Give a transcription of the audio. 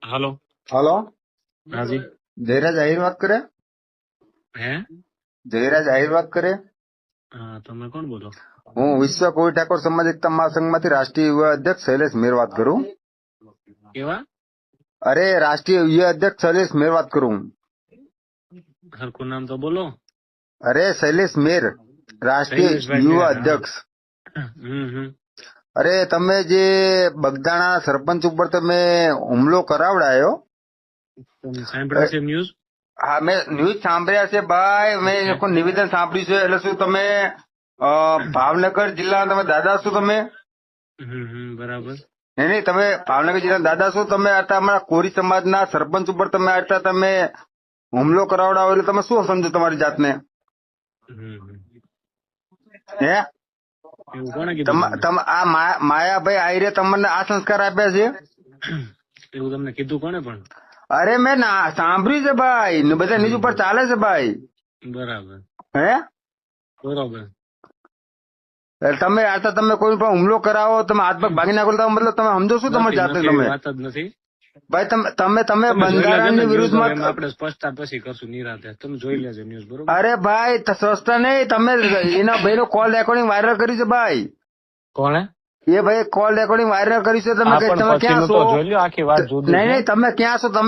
હાલો. Hello, હાજી. જયરાજ આહિર વાત કરે? હે? જયરાજ આહિર વાત કરે? હા, તમે કોણ બોલો? હું વિશ્વ કોળી ઠાકોર સમાજ એકતા મહાસંઘમાંથી રાષ્ટ્રીય યુવા અધ્યક્ષ શૈલેષ મેર વાત કરું. કેવા? અરે રાષ્ટ્રીય યુવા અધ્યક્ષ શૈલેષ મેર વાત કરું. હરખું નામ તો બોલો. અરે શૈલેષ મેર, રાષ્ટ્રીય શૈલેષભાઈ યુવા મેર, હા. અધ્યક્ષ. હમ. અરે તમે જે બગદાણા સરપંચ ઉપર તમે હુમલો કરાવડાયો. તમે સાંભળ્યા છે ન્યૂઝ? હા, મેં ન્યૂઝ સાંભળ્યા છે ભાઈ. મેં એક નિવેદન સાંભળ્યું છે. એટલે શું તમે ભાવનગર જિલ્લાના તમે દાદા છો તમે? બરાબર. નહીં, તમે ભાવનગર જિલ્લાના દાદા છો. તમે હતા અમારા કોરી સમાજના સરપંચ ઉપર તમે હતા તમે હુમલો કરાવડાવો એટલે તમે શું સમજો તમારી જાતને? હે એવું કોણે કીધું તમને? તમે આ માયાભાઈ આહિરે તમને આ સંસ્કાર આપ્યા છે? એવું તમને કીધું કોણે પણ? અરે મેં સાંભળ્યું છે ભાઈ, ને બધા ન્યૂઝ ઉપર ચાલે છે ભાઈ. બરાબર. હે બરોબર. તમે આતા તમે કોઈ પણ હુમલો કરાવો, તમે હાથ પગ ભાગી નાખો, તો મતલબ તમે સમજો શું તમારી જાતને? નથી, તમે એવી વાત જ નથી. ભાઈ તમે તમે જોઈ લેજો ને બંધારણની ન્યૂઝ, વિરુદ્ધમાં હવે આપણે સ્પષ્ટતા પછી કરશું નિરાંતે. તમે જોઈ લેજો ન્યૂઝ, બરોબર? અરે ભાઈ સસ્તા નહીં, તમે એના ભાઈનો કોલ રેકોર્ડિંગ વાયરલ કર્યું છે ભાઈ. કોણે? એ ભાઈ કોલ રેકોર્ડિંગ વાયરલ કર્યું છે. તમે ક્યાં છો? જોઈ લો, આખી વાત જોઈ નહીં, તમે ક્યાં છો? તમે